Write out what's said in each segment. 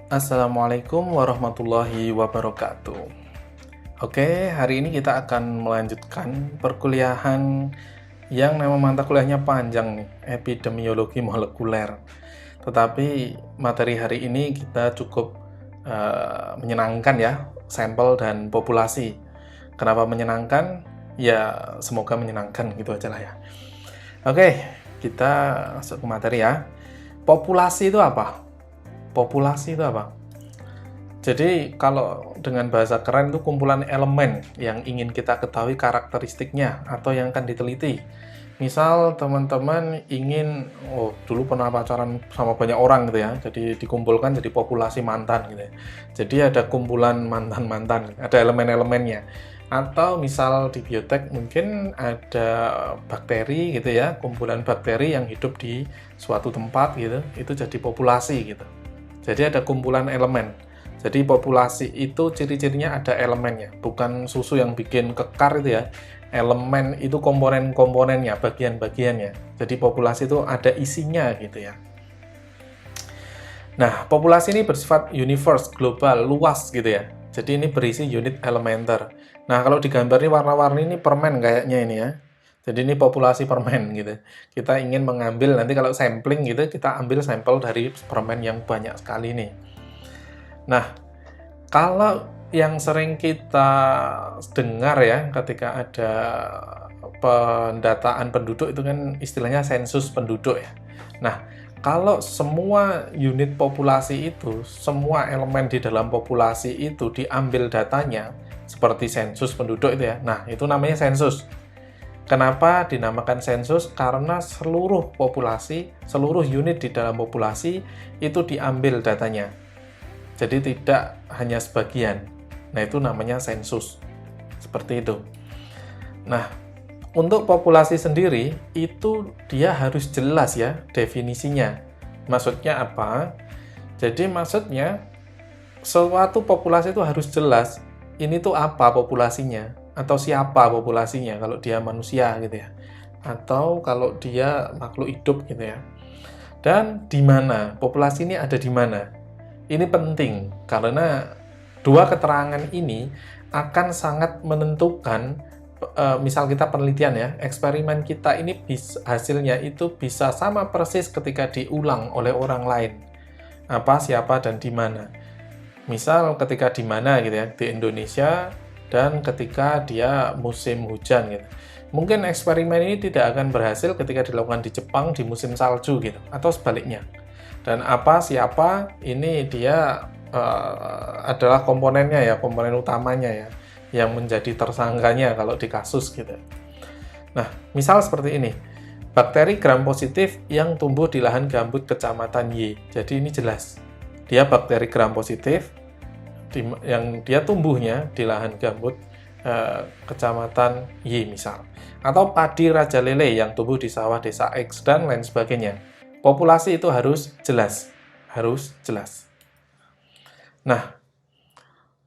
Assalamualaikum warahmatullahi wabarakatuh. Oke, hari ini kita akan melanjutkan perkuliahan yang memang mata kuliahnya panjang nih, epidemiologi molekuler. Tetapi materi hari ini kita cukup menyenangkan ya, sampel dan populasi. Kenapa menyenangkan? Ya, semoga menyenangkan gitu aja lah ya. Oke, kita masuk ke materi ya. Populasi itu apa? Populasi itu apa? Jadi kalau dengan bahasa keren itu kumpulan elemen yang ingin kita ketahui karakteristiknya atau yang akan diteliti. Misal teman-teman ingin, dulu pernah pacaran sama banyak orang gitu ya, jadi dikumpulkan jadi populasi mantan gitu ya. Jadi ada kumpulan mantan-mantan, ada elemen-elemennya. Atau misal di biotek mungkin ada bakteri gitu ya, kumpulan bakteri yang hidup di suatu tempat gitu, itu jadi populasi gitu. Jadi ada kumpulan elemen. Jadi populasi itu ciri-cirinya ada elemennya, bukan susu yang bikin kekar itu ya. Elemen itu komponen-komponennya, bagian-bagiannya. Jadi populasi itu ada isinya gitu ya. Nah, populasi ini bersifat universe, global, luas gitu ya. Jadi ini berisi unit elementer. Nah, kalau digambar ini warna-warni ini permen kayaknya ini ya. Jadi ini populasi permen gitu. Kita ingin mengambil, nanti kalau sampling gitu, kita ambil sampel dari permen yang banyak sekali nih. Nah, kalau yang sering kita dengar ya ketika ada pendataan penduduk itu kan istilahnya sensus penduduk ya. Nah, kalau semua unit populasi itu, semua elemen di dalam populasi itu diambil datanya, seperti sensus penduduk itu ya, nah itu namanya sensus. Kenapa dinamakan sensus? Karena seluruh populasi, seluruh unit di dalam populasi itu diambil datanya. Jadi tidak hanya sebagian. Nah, itu namanya sensus. Seperti itu. Nah, untuk populasi sendiri, itu dia harus jelas ya definisinya. Maksudnya apa? Jadi maksudnya, suatu populasi itu harus jelas, ini tuh apa populasinya, atau siapa populasinya, kalau dia manusia gitu ya. Atau kalau dia makhluk hidup gitu ya. Dan di mana, populasi ini ada di mana. Ini penting, karena dua keterangan ini akan sangat menentukan, misal kita penelitian ya, eksperimen kita ini hasilnya itu bisa sama persis ketika diulang oleh orang lain. Apa, siapa, dan di mana. Misal ketika di mana gitu ya, di Indonesia, dan ketika dia musim hujan gitu. Mungkin eksperimen ini tidak akan berhasil ketika dilakukan di Jepang di musim salju gitu, atau sebaliknya. Dan apa, siapa, ini dia adalah komponennya ya, komponen utamanya ya, yang menjadi tersangkanya kalau di kasus gitu. Nah, misal seperti ini, bakteri gram positif yang tumbuh di lahan gambut kecamatan Y. Jadi ini jelas, dia bakteri gram positif yang dia tumbuhnya di lahan gambut kecamatan Y misal. Atau padi raja lele yang tumbuh di sawah desa X dan lain sebagainya. Populasi itu harus jelas, harus jelas. Nah,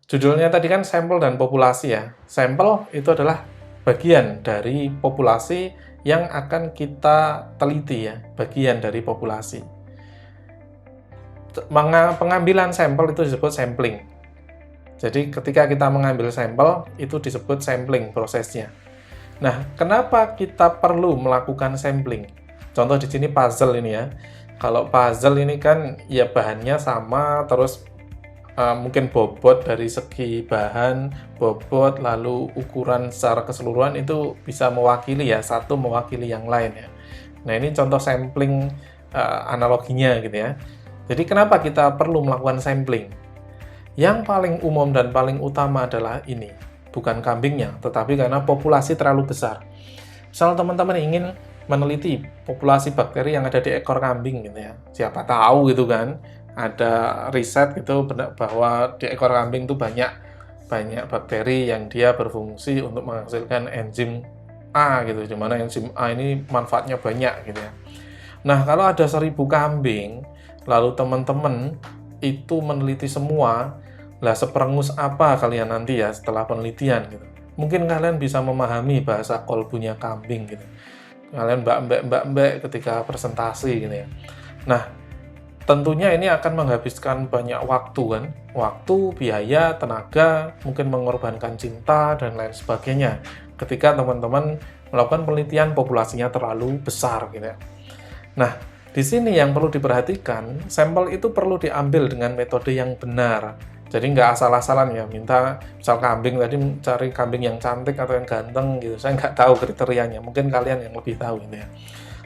judulnya tadi kan sampel dan populasi ya. Sampel itu adalah bagian dari populasi yang akan kita teliti ya, bagian dari populasi. Pengambilan sampel itu disebut sampling. Jadi ketika kita mengambil sampel, itu disebut sampling prosesnya. Nah, kenapa kita perlu melakukan sampling? Contoh di sini puzzle ini ya. Kalau puzzle ini kan ya bahannya sama, terus mungkin bobot dari segi bahan, bobot, lalu ukuran secara keseluruhan itu bisa mewakili ya, satu mewakili yang lain ya. Nah, ini contoh sampling analoginya gitu ya. Jadi kenapa kita perlu melakukan sampling? Yang paling umum dan paling utama adalah ini, bukan kambingnya, tetapi karena populasi terlalu besar. Misal teman-teman ingin meneliti populasi bakteri yang ada di ekor kambing gitu ya. Siapa tahu gitu kan, ada riset gitu bahwa di ekor kambing itu banyak bakteri yang dia berfungsi untuk menghasilkan enzim A gitu, di mana enzim A ini manfaatnya banyak gitu ya. Nah, kalau ada 1000 kambing, lalu teman-teman itu meneliti semua, lah seperengus apa kalian nanti ya setelah penelitian gitu. Mungkin kalian bisa memahami bahasa kolbunya kambing gitu. Kalian mbak-mbak ketika presentasi gitu ya. Nah, Tentunya ini akan menghabiskan banyak waktu kan, waktu, biaya, tenaga, mungkin mengorbankan cinta, dan lain sebagainya ketika teman-teman melakukan penelitian populasinya terlalu besar gitu ya. Nah, di sini yang perlu diperhatikan, sampel itu perlu diambil dengan metode yang benar. Jadi nggak asal-asalan ya, minta misal kambing tadi cari kambing yang cantik atau yang ganteng gitu. Saya nggak tahu kriterianya, mungkin kalian yang lebih tahu gitu ya.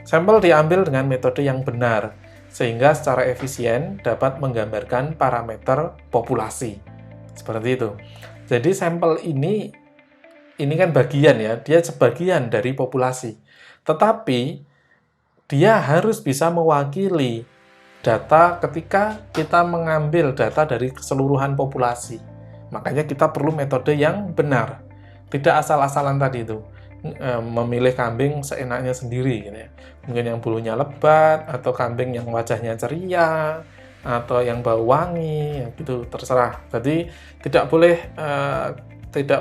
Sampel diambil dengan metode yang benar, sehingga secara efisien dapat menggambarkan parameter populasi. Seperti itu. Jadi sampel ini kan bagian ya, dia sebagian dari populasi. Tetapi dia harus bisa mewakili data ketika kita mengambil data dari keseluruhan populasi. Makanya kita perlu metode yang benar. Tidak asal-asalan tadi itu. Memilih kambing seenaknya sendiri gitu ya. Mungkin yang bulunya lebat, atau kambing yang wajahnya ceria, atau yang bau wangi, ya gitu, terserah. Jadi tidak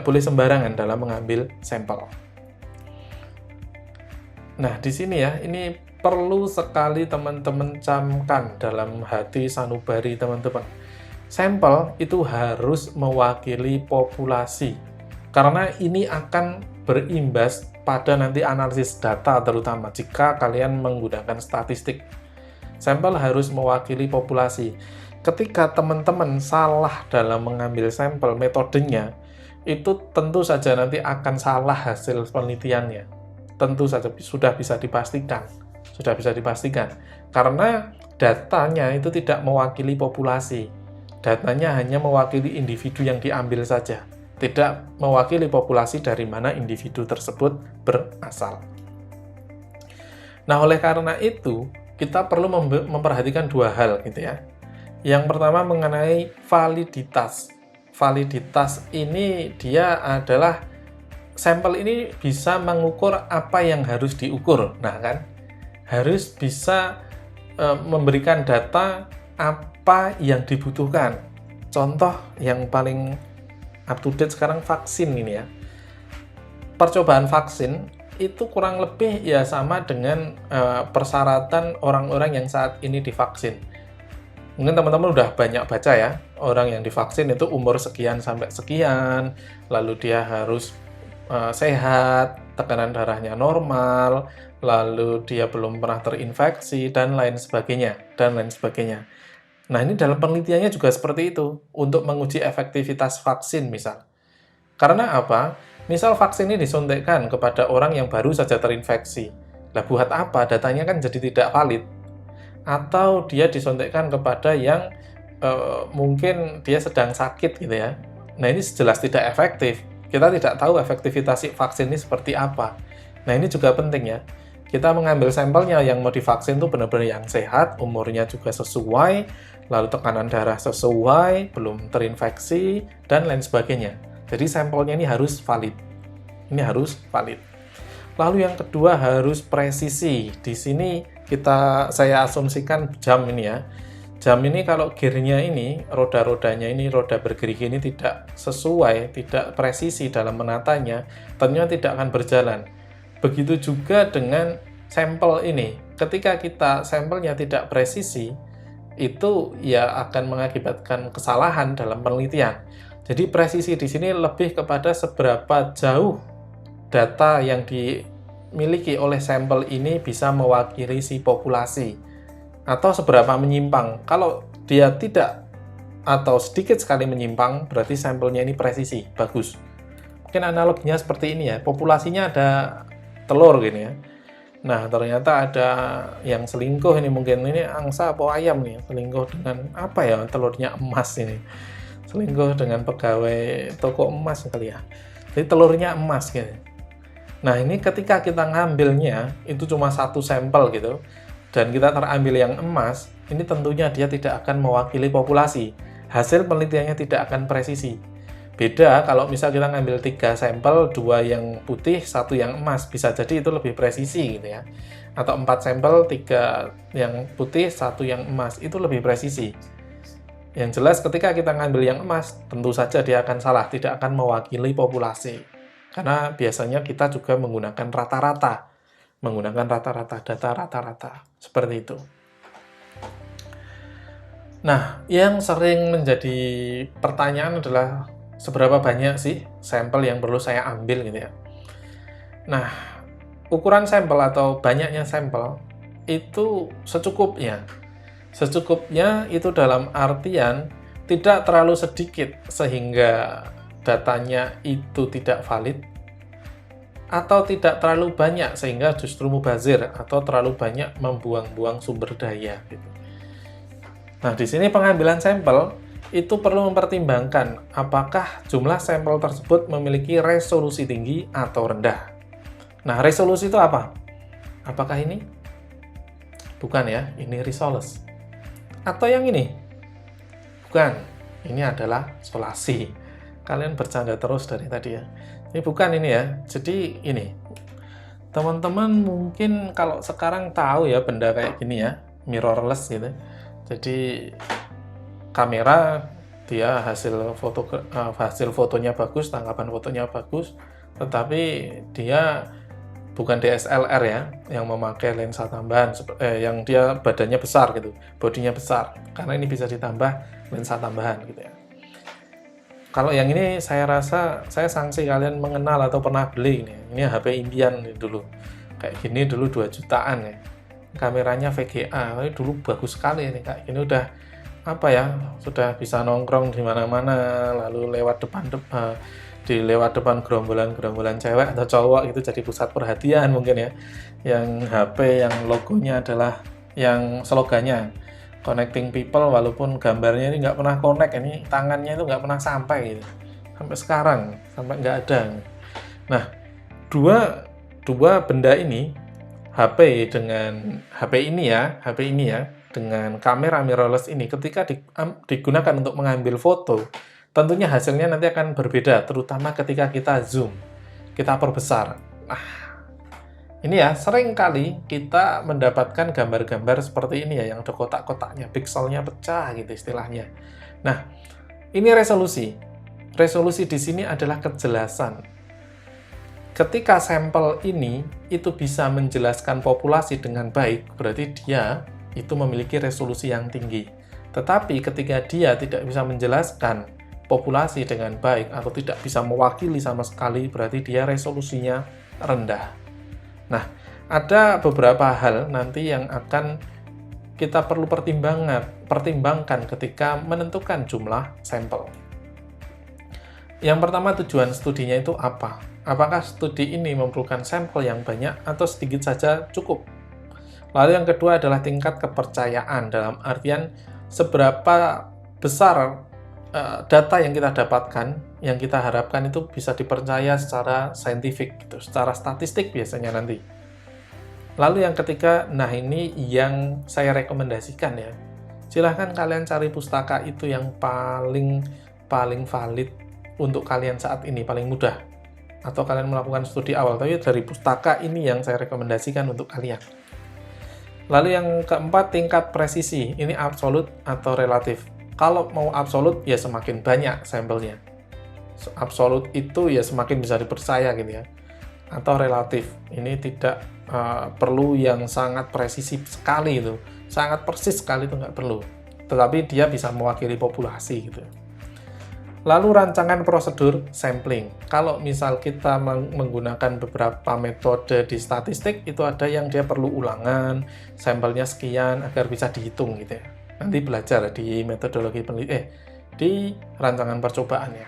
boleh sembarangan dalam mengambil sampel. Nah, di sini ya, ini perlu sekali teman-teman camkan dalam hati sanubari teman-teman. Sampel itu harus mewakili populasi, karena ini akan berimbas pada nanti analisis data, terutama jika kalian menggunakan statistik. Sampel harus mewakili populasi. Ketika teman-teman salah dalam mengambil sampel metodenya, itu tentu saja nanti akan salah hasil penelitiannya. Tentu saja sudah bisa dipastikan. Karena datanya itu tidak mewakili populasi. Datanya hanya mewakili individu yang diambil saja, tidak mewakili populasi dari mana individu tersebut berasal. Nah, oleh karena itu, kita perlu memperhatikan dua hal gitu ya. Yang pertama mengenai validitas. Validitas ini dia adalah sampel ini bisa mengukur apa yang harus diukur. Nah kan, harus bisa memberikan data apa yang dibutuhkan. Contoh yang paling up to date sekarang vaksin ini ya. Percobaan vaksin itu kurang lebih ya sama dengan persyaratan orang-orang yang saat ini divaksin. Mungkin teman-teman udah banyak baca ya, orang yang divaksin itu umur sekian sampai sekian, lalu dia harus sehat, tekanan darahnya normal, lalu dia belum pernah terinfeksi, dan lain sebagainya. Nah, ini dalam penelitiannya juga seperti itu, untuk menguji efektivitas vaksin misal. Karena apa? Misal vaksin ini disuntikkan kepada orang yang baru saja terinfeksi. Lah buat apa? Datanya kan jadi tidak valid. Atau dia disuntikkan kepada yang mungkin dia sedang sakit gitu ya. Nah, ini jelas tidak efektif. Kita tidak tahu efektivitas vaksin ini seperti apa. Nah, ini juga penting ya. Kita mengambil sampelnya yang mau divaksin itu benar-benar yang sehat, umurnya juga sesuai, lalu tekanan darah sesuai, belum terinfeksi, dan lain sebagainya. Jadi sampelnya ini harus valid. Ini harus valid. Lalu yang kedua harus presisi. Di sini saya asumsikan jam ini ya. Jam ini kalau gearnya ini, roda-rodanya ini, roda bergerigi ini tidak sesuai, tidak presisi dalam menatanya, tentunya tidak akan berjalan. Begitu juga dengan sampel ini. Ketika sampelnya tidak presisi, itu ya akan mengakibatkan kesalahan dalam penelitian. Jadi presisi di sini lebih kepada seberapa jauh data yang dimiliki oleh sampel ini bisa mewakili si populasi, atau seberapa menyimpang. Kalau dia tidak atau sedikit sekali menyimpang, berarti sampelnya ini presisi, bagus. Mungkin analoginya seperti ini ya, populasinya ada telur gini ya. Nah, ternyata ada yang selingkuh ini, mungkin ini angsa atau ayam nih, selingkuh dengan apa ya, telurnya emas ini. Selingkuh dengan pegawai toko emas kali ya. Jadi telurnya emas gitu. Nah, ini ketika kita ngambilnya, itu cuma satu sampel gitu, dan kita terambil yang emas, ini tentunya dia tidak akan mewakili populasi. Hasil penelitiannya tidak akan presisi. Beda kalau misal kita ngambil 3 sampel, 2 yang putih, 1 yang emas, bisa jadi itu lebih presisi gitu ya. Atau 4 sampel, 3 yang putih, 1 yang emas, itu lebih presisi. Yang jelas ketika kita ngambil yang emas, tentu saja dia akan salah, tidak akan mewakili populasi. Karena biasanya kita juga menggunakan rata-rata, data rata-rata, seperti itu. Nah, yang sering menjadi pertanyaan adalah seberapa banyak sih sampel yang perlu saya ambil gitu ya. Nah, ukuran sampel atau banyaknya sampel itu secukupnya. Secukupnya itu dalam artian tidak terlalu sedikit sehingga datanya itu tidak valid, atau tidak terlalu banyak sehingga justru mubazir atau terlalu banyak membuang-buang sumber daya gitu. Nah, di sini pengambilan sampel itu perlu mempertimbangkan apakah jumlah sampel tersebut memiliki resolusi tinggi atau rendah. Nah, resolusi itu apa? Apakah ini? Bukan ya, ini risoles. Atau yang ini? Bukan, ini adalah solasi. Kalian bercanda terus dari tadi ya. Ini bukan ini ya, jadi ini. Teman-teman mungkin kalau sekarang tahu ya benda kayak gini ya, mirrorless gitu. Jadi kamera dia hasil fotonya bagus, tangkapan fotonya bagus, tetapi dia bukan DSLR ya, yang memakai lensa tambahan, yang dia badannya besar gitu, bodinya besar, karena ini bisa ditambah lensa tambahan gitu ya. Kalau yang ini saya rasa, saya sanksi kalian mengenal atau pernah beli ini HP impian dulu, kayak gini dulu 2 jutaan ya, kameranya VGA, ini dulu bagus sekali ini, kayak gini udah apa ya, sudah bisa nongkrong di mana-mana, lalu lewat depan gerombolan cewek atau cowok itu jadi pusat perhatian mungkin ya. Yang HP yang logonya adalah yang slogannya connecting people, walaupun gambarnya ini nggak pernah connect, ini tangannya itu nggak pernah sampai gitu. Sampai sekarang, sampai nggak ada. Nah, dua benda ini, HP ini ya, dengan kamera mirrorless ini, ketika digunakan untuk mengambil foto, tentunya hasilnya nanti akan berbeda, terutama ketika kita zoom, kita perbesar. Nah, ini ya, sering kali kita mendapatkan gambar-gambar seperti ini ya, yang ada kotak-kotaknya, pikselnya pecah gitu istilahnya. Nah, ini resolusi. Resolusi di sini adalah kejelasan. Ketika sampel ini itu bisa menjelaskan populasi dengan baik, berarti dia itu memiliki resolusi yang tinggi. Tetapi ketika dia tidak bisa menjelaskan populasi dengan baik atau tidak bisa mewakili sama sekali, berarti dia resolusinya rendah. Nah, ada beberapa hal nanti yang akan kita perlu pertimbangkan ketika menentukan jumlah sampel. Yang pertama, tujuan studinya itu apa? Apakah studi ini memerlukan sampel yang banyak atau sedikit saja cukup? Lalu yang kedua adalah tingkat kepercayaan, dalam artian seberapa besar data yang kita dapatkan, yang kita harapkan itu bisa dipercaya secara saintifik, gitu, secara statistik biasanya nanti. Lalu yang ketiga, nah ini yang saya rekomendasikan ya. Silahkan kalian cari pustaka itu yang paling valid untuk kalian saat ini, paling mudah. Atau kalian melakukan studi awal, tapi dari pustaka ini yang saya rekomendasikan untuk kalian. Lalu yang keempat, tingkat presisi. Ini absolut atau relatif. Kalau mau absolut, ya semakin banyak sampelnya. Absolut itu ya semakin bisa dipercaya gitu ya. Atau relatif, ini tidak perlu yang sangat presisi sekali itu. Sangat persis sekali itu nggak perlu. Tetapi dia bisa mewakili populasi gitu. Lalu rancangan prosedur sampling. Kalau misal kita menggunakan beberapa metode di statistik, itu ada yang dia perlu ulangan, sampelnya sekian agar bisa dihitung gitu ya. Nanti belajar di metodologi di rancangan percobaan ya.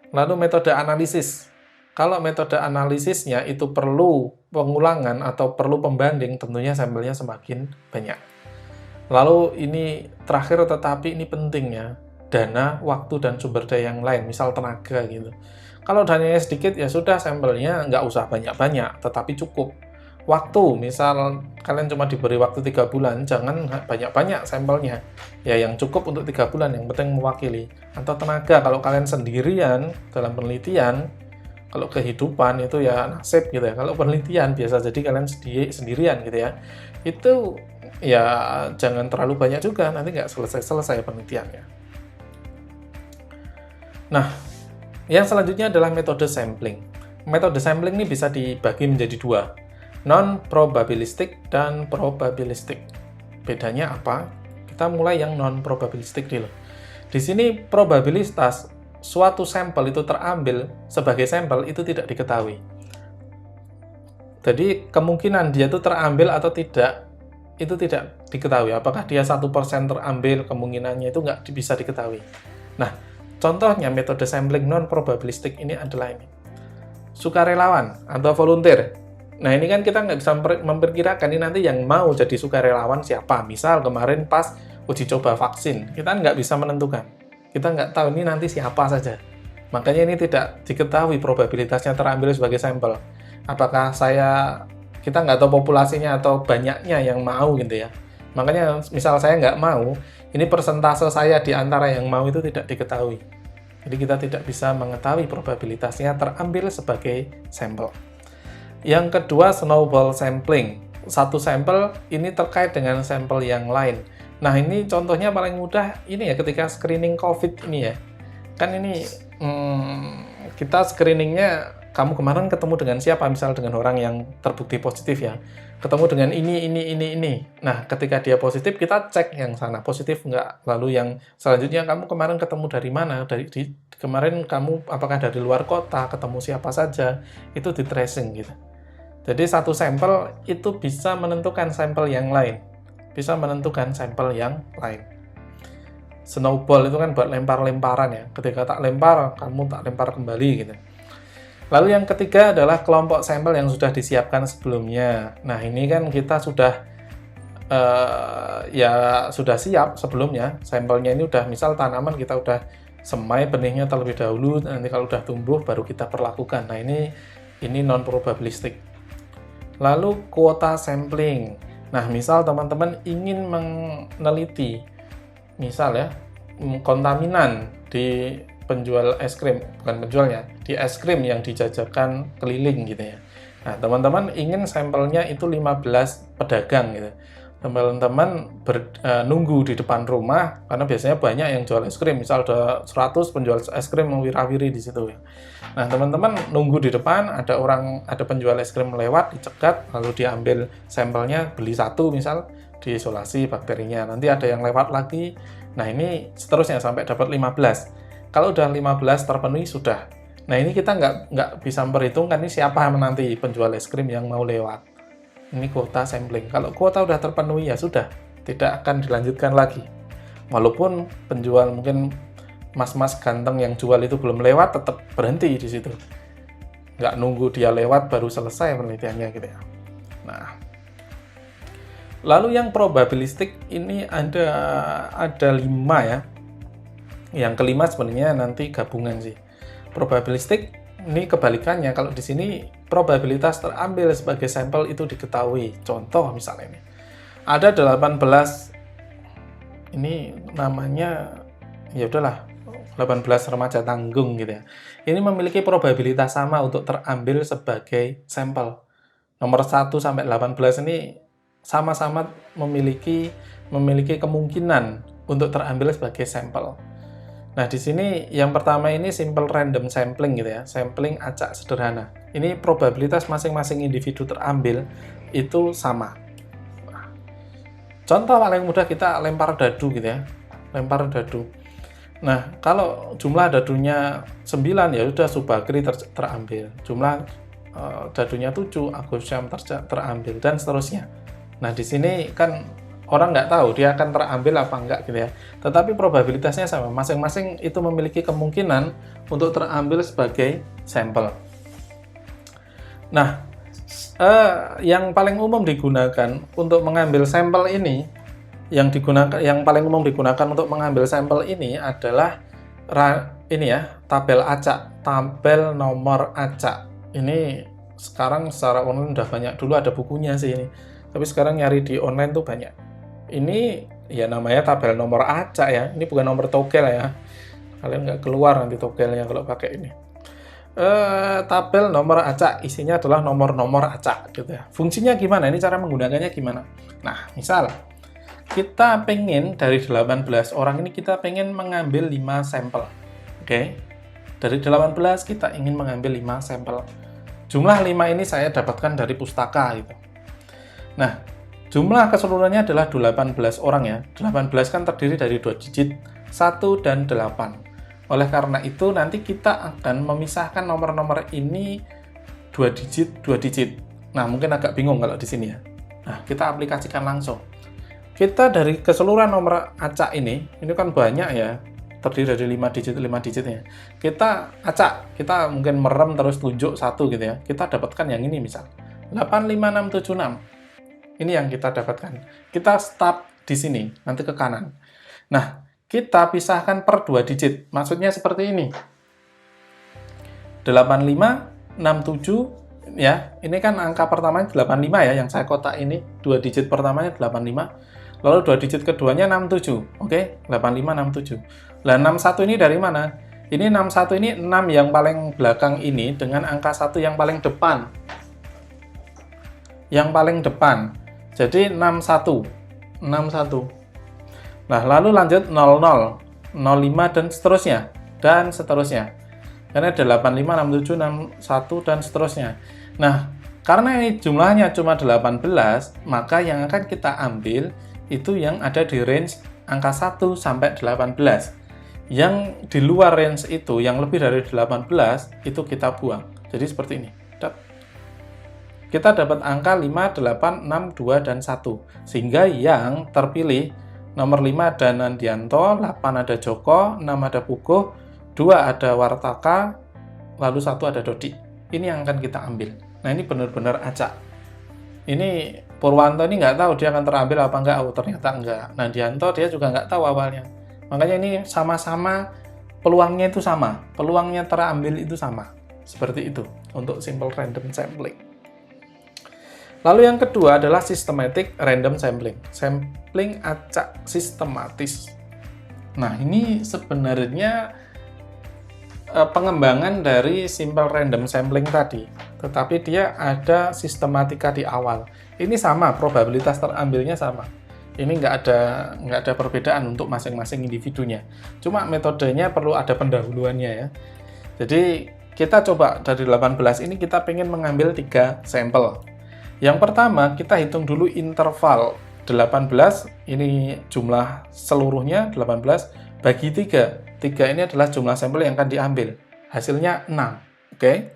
Lalu metode analisis. Kalau metode analisisnya itu perlu pengulangan atau perlu pembanding, tentunya sampelnya semakin banyak. Lalu ini terakhir tetapi ini pentingnya, dana, waktu, dan sumber daya yang lain, misal tenaga gitu. Kalau dananya sedikit ya sudah sampelnya nggak usah banyak-banyak, tetapi cukup. Waktu, misal kalian cuma diberi waktu 3 bulan, jangan banyak-banyak sampelnya. Ya yang cukup untuk 3 bulan, yang penting mewakili. Atau tenaga, kalau kalian sendirian dalam penelitian, kalau kehidupan itu ya nasib gitu ya. Kalau penelitian biasa jadi kalian sendirian gitu ya. Itu ya jangan terlalu banyak juga, nanti nggak selesai-selesai penelitiannya. Nah, yang selanjutnya adalah metode sampling. Metode sampling ini bisa dibagi menjadi 2. Non-probabilistik dan probabilistik. Bedanya apa? Kita kita mulai yang non-probabilistik dulu. Di sini probabilitas suatu sampel itu terambil sebagai sampel itu tidak diketahui. Jadi kemungkinan dia itu terambil atau tidak itu tidak diketahui. Apakah dia 1% terambil, kemungkinannya itu nggak bisa diketahui. Nah, contohnya metode sampling non-probabilistik ini adalah ini. Sukarelawan atau volunteer. Nah, ini kan kita nggak bisa memperkirakan ini nanti yang mau jadi sukarelawan siapa. Misal kemarin pas uji coba vaksin, kita nggak bisa menentukan. Kita nggak tahu ini nanti siapa saja. Makanya ini tidak diketahui probabilitasnya terambil sebagai sampel. Apakah kita nggak tahu populasinya atau banyaknya yang mau gitu ya. Makanya misal saya nggak mau, ini persentase saya di antara yang mau itu tidak diketahui. Jadi kita tidak bisa mengetahui probabilitasnya terambil sebagai sampel. Yang kedua, snowball sampling. Satu sampel ini terkait dengan sampel yang lain. Nah, ini contohnya paling mudah ini ya ketika screening COVID ini ya. Kan ini kita screeningnya kamu kemarin ketemu dengan siapa, misal dengan orang yang terbukti positif ya, ketemu dengan ini. Nah, ketika dia positif, kita cek yang sana positif nggak. Lalu yang selanjutnya, kamu kemarin ketemu dari mana? Kemarin kamu apakah dari luar kota, ketemu siapa saja, itu di tracing gitu. Jadi satu sampel itu bisa menentukan sampel yang lain, Snowball itu kan buat lempar-lemparan ya. Ketika tak lempar, kamu tak lempar kembali gitu. Lalu yang ketiga adalah kelompok sampel yang sudah disiapkan sebelumnya. Nah, ini kan kita sudah sudah siap sebelumnya. Sampelnya ini udah, misal tanaman kita udah semai benihnya terlebih dahulu, nanti kalau udah tumbuh baru kita perlakukan. Nah, ini non-probabilistik. Lalu kuota sampling. Nah, misal teman-teman ingin meneliti, misal ya, kontaminan di penjual es krim, bukan penjualnya, di es krim yang dijajakan keliling gitu ya. Nah, teman-teman ingin sampelnya itu 15 pedagang gitu. Teman-teman nunggu di depan rumah, karena biasanya banyak yang jual es krim, misal ada 100 penjual es krim mewira-wiri di situ ya. Nah, teman-teman nunggu di depan, ada penjual es krim lewat, dicegat, lalu diambil sampelnya, beli satu misal, diisolasi bakterinya. Nanti ada yang lewat lagi. Nah, ini seterusnya sampai dapat 15. Kalau udah 15 terpenuhi sudah. Nah, ini kita nggak bisa memperhitungkan ini siapa nanti penjual es krim yang mau lewat. Ini kuota sampling. Kalau kuota udah terpenuhi ya sudah, tidak akan dilanjutkan lagi. Walaupun penjual mungkin mas-mas ganteng yang jual itu belum lewat, tetap berhenti di situ. Nggak nunggu dia lewat baru selesai penelitiannya gitu ya. Nah, lalu yang probabilistik ini ada 5 ya. Yang kelima sebenarnya nanti gabungan sih. Probabilistik ini kebalikannya. Kalau di sini probabilitas terambil sebagai sampel itu diketahui. Contoh misalnya ini. Ada 18, ini namanya ya udahlah 18 remaja tanggung gitu ya. Ini memiliki probabilitas sama untuk terambil sebagai sampel. Nomor 1 sampai 18 ini sama-sama memiliki kemungkinan untuk terambil sebagai sampel. Nah, di sini yang pertama ini simple random sampling gitu ya, sampling acak sederhana. Ini probabilitas masing-masing individu terambil itu sama. Contoh paling mudah kita lempar dadu gitu ya, lempar dadu. Nah, kalau jumlah dadunya 9 ya sudah Subagri terambil. Jumlah dadunya 7, Agus Syam terambil dan seterusnya. Nah, di sini kan orang nggak tahu dia akan terambil apa enggak gitu ya. Tetapi probabilitasnya sama. Masing-masing itu memiliki kemungkinan untuk terambil sebagai sampel. Nah, yang paling umum digunakan untuk mengambil sampel ini, yang paling umum digunakan untuk mengambil sampel ini adalah tabel acak, tabel nomor acak. Ini sekarang secara online udah banyak. Dulu ada bukunya sih ini. Tapi sekarang nyari di online tuh banyak. Ini ya namanya tabel nomor acak ya. Ini bukan nomor togel ya. Kalian nggak keluar nanti togelnya kalau pakai ini. Tabel nomor acak isinya adalah nomor-nomor acak gitu ya. Fungsinya gimana? Ini cara menggunakannya gimana? Nah, misal kita pengen dari 18 orang ini kita pengen mengambil 5 sampel. Oke. Dari 18 kita ingin mengambil 5 sampel. Jumlah 5 ini saya dapatkan dari pustaka gitu. Nah, Jumlah keseluruhannya adalah 18 orang ya. 18 kan terdiri dari 2 digit, 1 dan 8. Oleh karena itu nanti kita akan memisahkan nomor-nomor ini 2 digit, 2 digit. Nah, mungkin agak bingung kalau di sini ya. Nah, kita aplikasikan langsung. Kita dari keseluruhan nomor acak ini kan banyak ya, terdiri dari 5 digit, 5 digitnya. Kita acak, kita mungkin merem terus tunjuk 1 gitu ya. Kita dapatkan yang ini misal, 85676. Ini yang kita dapatkan. Kita start di sini, nanti ke kanan. Nah, kita pisahkan per 2 digit. Maksudnya seperti ini. 8567 ya. Ini kan angka pertamanya 85 ya, yang saya kotak ini. 2 digit pertamanya 85. Lalu 2 digit keduanya 67. Oke, 8567. Lah 61 ini dari mana? Ini 61 ini 6 yang paling belakang ini dengan angka 1 yang paling depan. Yang paling depan. Jadi 61. Nah, lalu lanjut 00, 05 dan seterusnya. Dan seterusnya. Karena ada 85, 67, 61 dan seterusnya. Nah, karena ini jumlahnya cuma 18, maka yang akan kita ambil itu yang ada di range angka 1 sampai 18. Yang di luar range itu, yang lebih dari 18, itu kita buang. Jadi seperti ini. Kita dapat angka 5, 8, 6, 2, dan 1. Sehingga yang terpilih nomor 5 ada Nandianto, 8 ada Joko, 6 ada Puguh, 2 ada Wartaka, lalu 1 ada Dodi. Ini yang akan kita ambil. Nah, ini benar-benar acak. Ini Purwanto ini nggak tahu dia akan terambil apa enggak. Oh, ternyata enggak. Nandianto dia juga nggak tahu awalnya. Makanya ini sama-sama peluangnya itu sama. Peluangnya terambil itu sama. Seperti itu untuk simple random sampling. Lalu yang kedua adalah systematic random sampling. Sampling acak sistematis. Nah, ini sebenarnya pengembangan dari simple random sampling tadi. Tetapi dia ada sistematika di awal. Ini sama, probabilitas terambilnya sama. Ini nggak ada perbedaan untuk masing-masing individunya. Cuma metodenya perlu ada pendahuluannya ya. Jadi kita coba dari 18 ini kita pengen mengambil 3 sampel. Yang pertama, kita hitung dulu interval 18, ini jumlah seluruhnya 18, bagi 3. 3 ini adalah jumlah sampel yang akan diambil. Hasilnya 6. Oke.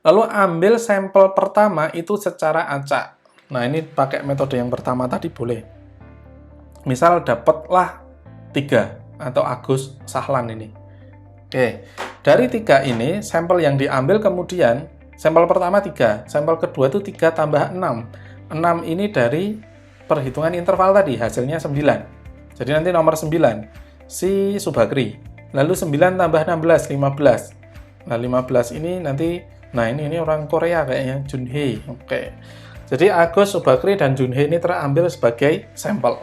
Lalu ambil sampel pertama itu secara acak. Nah, ini pakai metode yang pertama tadi boleh. Misal dapatlah 3 atau Agus Sahlan ini. Oke. Dari 3 ini, sampel yang diambil kemudian sampel pertama 3, sampel kedua itu 3 tambah 6. 6 ini dari perhitungan interval tadi, hasilnya 9. Jadi nanti nomor 9, si Subagri. Lalu 9 tambah 16, 15. Nah, 15 ini nanti, nah ini orang Korea kayaknya, Junhee. Oke. Jadi Agus, Subagri, dan Junhee ini terambil sebagai sampel.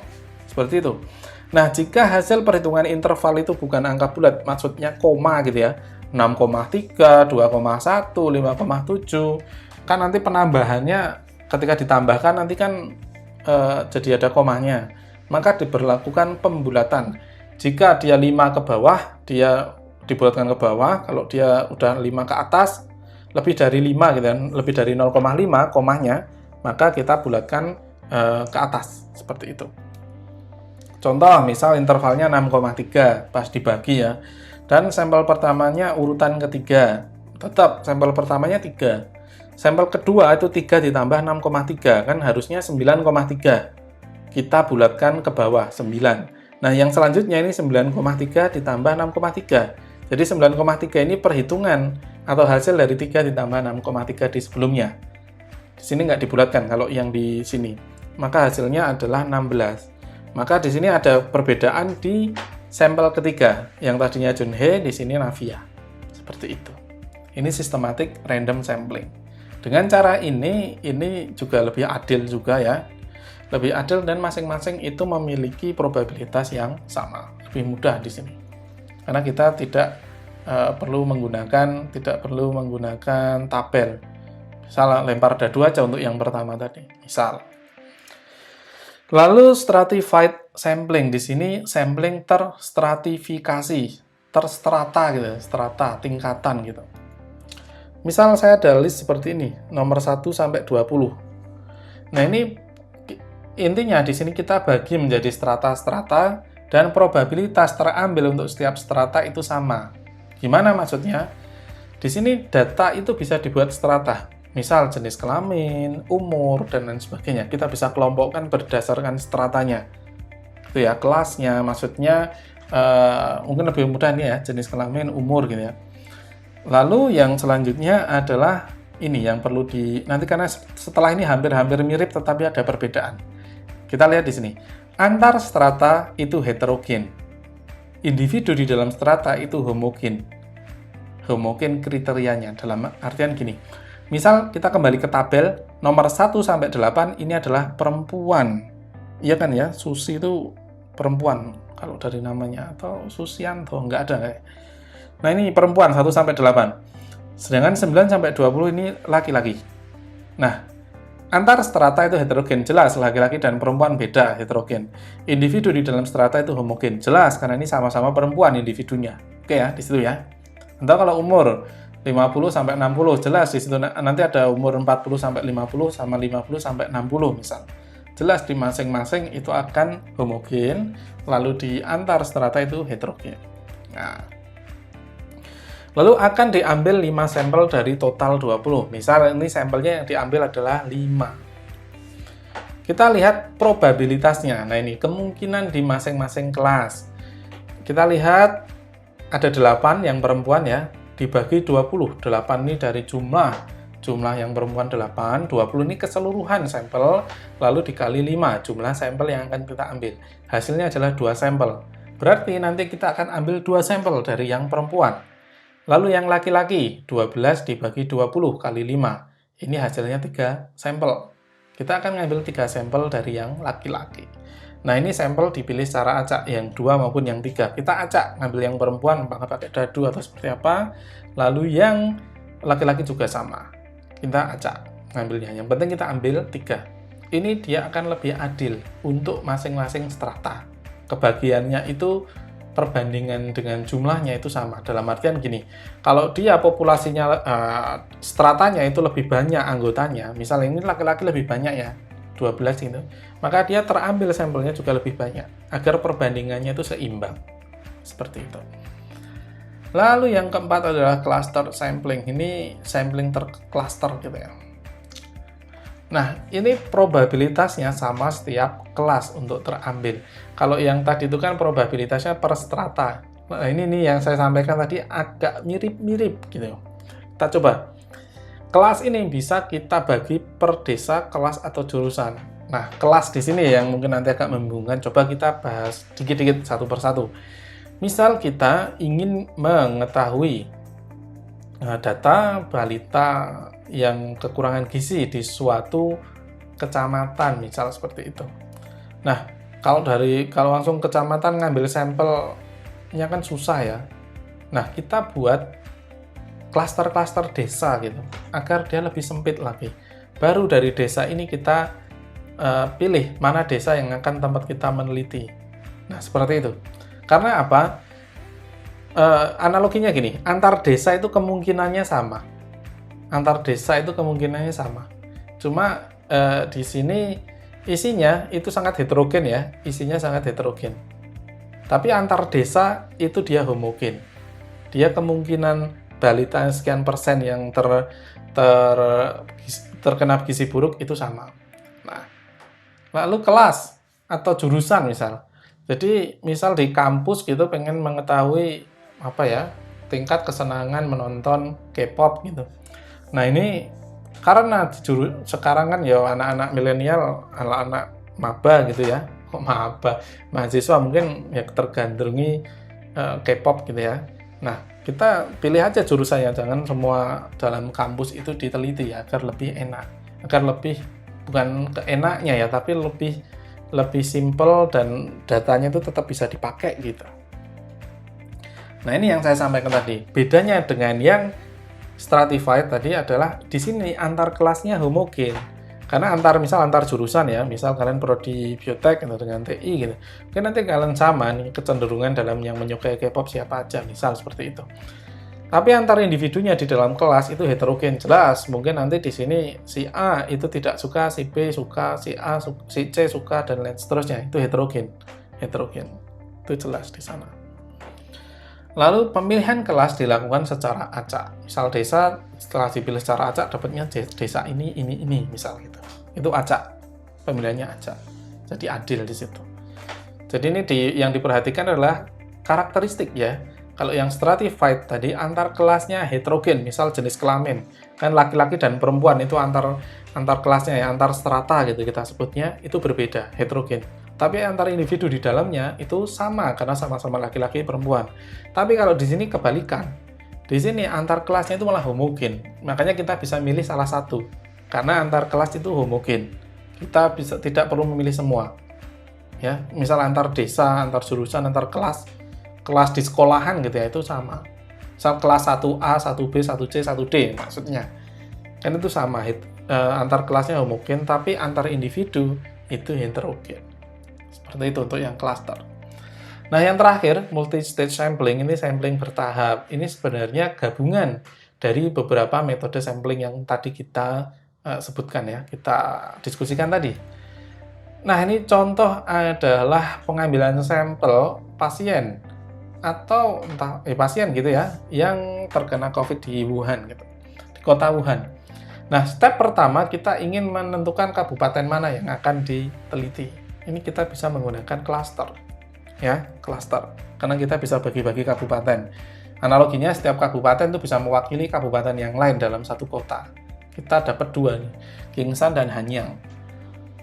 Seperti itu. Nah, jika hasil perhitungan interval itu bukan angka bulat, maksudnya koma gitu ya, 6,3, 2,1, 5,7. Kan nanti penambahannya ketika ditambahkan nanti kan jadi ada komanya. Maka diberlakukan pembulatan. Jika dia 5 ke bawah, dia dibulatkan ke bawah. Kalau dia udah 5 ke atas, lebih dari 5 gitu kan, lebih dari 0,5 komanya, maka kita bulatkan ke atas. Seperti itu. Contoh, misal intervalnya 6,3, pas dibagi ya. Dan sampel pertamanya urutan ketiga. Tetap sampel pertamanya 3. Sampel kedua itu 3 ditambah 6,3. Kan harusnya 9,3. Kita bulatkan ke bawah, 9. Nah, yang selanjutnya ini 9,3 ditambah 6,3. Jadi 9,3 ini perhitungan atau hasil dari 3 ditambah 6,3 di sebelumnya. Di sini nggak dibulatkan kalau yang di sini. Maka hasilnya adalah 16. Maka di sini ada perbedaan di sampel ketiga, yang tadinya Junhee, di sini Navia. Seperti itu. Ini systematic random sampling. Dengan cara ini juga lebih adil juga ya. Lebih adil dan masing-masing itu memiliki probabilitas yang sama. Lebih mudah di sini. Karena kita tidak perlu menggunakan tabel. Misal lempar dadu aja untuk yang pertama tadi. Misal. Lalu stratified sampling, di sini sampling terstratifikasi, terstrata gitu, strata, tingkatan gitu. Misal saya ada list seperti ini, nomor 1 sampai 20. Nah, ini intinya di sini kita bagi menjadi strata-strata dan probabilitas terambil untuk setiap strata itu sama. Gimana maksudnya? Di sini data itu bisa dibuat strata. Misal jenis kelamin, umur, dan lain sebagainya. Kita bisa kelompokkan berdasarkan stratanya. Itu ya, kelasnya, maksudnya mungkin lebih mudah nih ya, jenis kelamin, umur gitu ya. Lalu yang selanjutnya adalah ini yang perlu nanti karena setelah ini hampir-hampir mirip tetapi ada perbedaan. Kita lihat di sini. Antar strata itu heterogen. Individu di dalam strata itu homogen. Homogen kriterianya dalam artian gini. Misal kita kembali ke tabel nomor 1 sampai 8 ini adalah perempuan. Iya kan ya, Susi itu perempuan kalau dari namanya, atau Susianto enggak ada kayak. Nah, ini perempuan 1 sampai 8. Sedangkan 9 sampai 20 ini laki-laki. Nah, antar strata itu heterogen, jelas laki-laki dan perempuan beda, heterogen. Individu di dalam strata itu homogen, jelas karena ini sama-sama perempuan individunya. Oke ya, di situ ya. Atau kalau umur 50 sampai 60, jelas di situ nanti ada umur 40 sampai 50 sama 50 sampai 60 misal. Jelas di masing-masing itu akan homogen, lalu di antar strata itu heterogen. Nah, lalu akan diambil 5 sampel dari total 20. Misal ini sampelnya yang diambil adalah 5. Kita lihat probabilitasnya. Nah, ini kemungkinan di masing-masing kelas. Kita lihat ada 8 yang perempuan ya, dibagi 20. 8 ini dari jumlah yang perempuan 8, 20 ini keseluruhan sampel, lalu dikali 5 jumlah sampel yang akan kita ambil. Hasilnya adalah 2 sampel. Berarti nanti kita akan ambil 2 sampel dari yang perempuan. Lalu yang laki-laki, 12 dibagi 20 kali 5. Ini hasilnya 3 sampel. Kita akan ngambil 3 sampel dari yang laki-laki. Nah, ini sampel dipilih secara acak, yang 2 maupun yang 3. Kita acak, ngambil yang perempuan, apakah pakai dadu atau seperti apa. Lalu yang laki-laki juga sama. Kita acak ngambilnya. Yang penting kita ambil 3. Ini dia akan lebih adil untuk masing-masing strata. Kebagiannya itu perbandingan dengan jumlahnya itu sama. Dalam artian gini, kalau dia populasinya stratanya itu lebih banyak anggotanya, misalnya ini laki-laki lebih banyak ya, 12 gitu, maka dia terambil sampelnya juga lebih banyak agar perbandingannya itu seimbang. Seperti itu. Lalu yang keempat adalah cluster sampling. Ini sampling tercluster gitu ya. Nah, ini probabilitasnya sama setiap kelas untuk terambil. Kalau yang tadi itu kan probabilitasnya per strata. Nah, ini nih yang saya sampaikan tadi agak mirip-mirip gitu. Kita coba. Kelas ini bisa kita bagi per desa, kelas atau jurusan. Nah, kelas di sini yang mungkin nanti agak membingungkan. Coba kita bahas dikit-dikit satu persatu. Misal kita ingin mengetahui data balita yang kekurangan gizi di suatu kecamatan, misal seperti itu. Nah, kalau langsung kecamatan ngambil sampelnya kan susah ya. Nah, kita buat klaster-klaster desa gitu, agar dia lebih sempit lagi. Baru dari desa ini kita pilih mana desa yang akan tempat kita meneliti. Nah, seperti itu. Karena apa? Analoginya gini, antar desa itu kemungkinannya sama. Antar desa itu kemungkinannya sama. Cuma di sini isinya itu sangat heterogen ya, isinya sangat heterogen. Tapi antar desa itu dia homogen. Dia kemungkinan balita sekian persen yang terkena gizi buruk itu sama. Nah, lalu kelas atau jurusan misal. Jadi misal di kampus gitu pengen mengetahui apa ya, tingkat kesenangan menonton K-pop gitu. Nah, ini karena sekarang kan ya anak-anak milenial, anak-anak maba gitu ya. Kok maba? Mahasiswa mungkin ya tergandrungi K-pop gitu ya. Nah, kita pilih aja jurusannya, jangan semua dalam kampus itu diteliti ya, agar lebih enak. Agar lebih bukan keenaknya ya, tapi lebih simple dan datanya itu tetap bisa dipakai gitu. Nah, ini yang saya sampaikan tadi. Bedanya dengan yang stratified tadi adalah di sini antar kelasnya homogen. Karena antar jurusan ya, misal kalian prodi biotek atau dengan TI gitu. Mungkin nanti kalian sama nih kecenderungan dalam yang menyukai K-pop siapa aja, misal seperti itu. Tapi antar individunya di dalam kelas itu heterogen, jelas. Mungkin nanti di sini si A itu tidak suka, si B suka, si A, si C suka, dan lain seterusnya. Itu heterogen. Heterogen. Itu jelas di sana. Lalu pemilihan kelas dilakukan secara acak. Misal desa, setelah dipilih secara acak, dapatnya desa ini, misal gitu. Itu acak. Pemilihannya acak. Jadi adil di situ. Jadi ini yang diperhatikan adalah karakteristik ya. Kalau yang stratified tadi antar kelasnya heterogen, misal jenis kelamin. Kan laki-laki dan perempuan itu antar kelasnya ya, antar strata gitu kita sebutnya, itu berbeda, heterogen. Tapi antar individu di dalamnya itu sama karena sama-sama laki-laki perempuan. Tapi kalau di sini kebalikan. Di sini antar kelasnya itu malah homogen. Makanya kita bisa milih salah satu. Karena antar kelas itu homogen. Kita tidak perlu memilih semua. Ya, misal antar desa, antar jurusan, antar kelas di sekolahan gitu ya, itu sama. Misal kelas 1A, 1B, 1C, 1D maksudnya. Kan itu sama, antar kelasnya homogen, tapi antar individu itu heterogen. Seperti itu untuk yang cluster. Nah, yang terakhir, multi-stage sampling, ini sampling bertahap. Ini sebenarnya gabungan dari beberapa metode sampling yang tadi kita sebutkan ya, kita diskusikan tadi. Nah, ini contoh adalah pengambilan sampel pasien atau entah pasien gitu ya yang terkena COVID di Wuhan gitu, di kota Wuhan. Nah, step pertama kita ingin menentukan kabupaten mana yang akan diteliti. Ini kita bisa menggunakan klaster ya, klaster. Karena kita bisa bagi-bagi kabupaten. Analoginya setiap kabupaten itu bisa mewakili kabupaten yang lain dalam satu kota. Kita dapat dua nih, Kingsan dan Hanyang.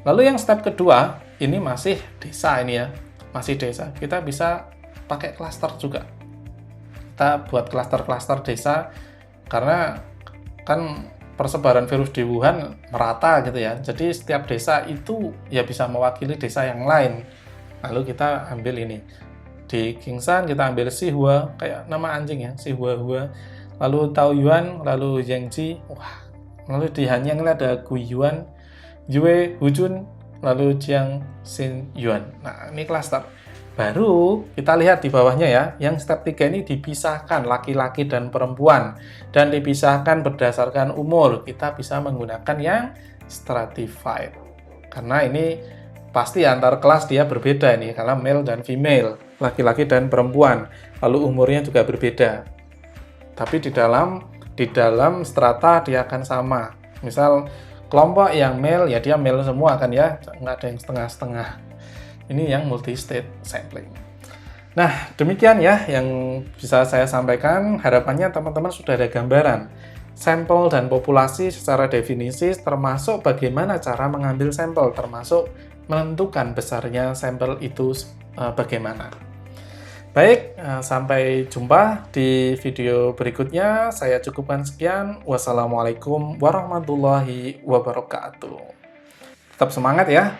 Lalu yang step kedua, ini masih desa ini ya, masih desa. Kita bisa pakai klaster juga. Kita buat klaster-klaster desa karena kan persebaran virus di Wuhan merata gitu ya. Jadi setiap desa itu ya bisa mewakili desa yang lain. Lalu kita ambil ini. Di Kingsan kita ambil Sihua, kayak nama anjing ya, Sihua-hua. Lalu Taoyuan, lalu Yangji. Wah. Lalu di Hanyang ada Guiyuan, Yue Hujun, lalu Jiang Xin Yuan. Nah, ini klaster. Baru kita lihat di bawahnya ya, yang step 3 ini dipisahkan laki-laki dan perempuan dan dipisahkan berdasarkan umur. Kita bisa menggunakan yang stratified. Karena ini pasti antar kelas dia berbeda ini, karena male dan female, laki-laki dan perempuan. Lalu umurnya juga berbeda. Tapi di dalam strata dia akan sama. Misal kelompok yang male ya dia male semua kan ya, nggak ada yang setengah-setengah. Ini yang multi-state sampling. Nah, demikian ya yang bisa saya sampaikan. Harapannya teman-teman sudah ada gambaran sampel dan populasi secara definisi, termasuk bagaimana cara mengambil sampel, termasuk menentukan besarnya sampel itu bagaimana. Baik, sampai jumpa di video berikutnya. Saya cukupkan sekian. Wassalamualaikum warahmatullahi wabarakatuh. Tetap semangat ya.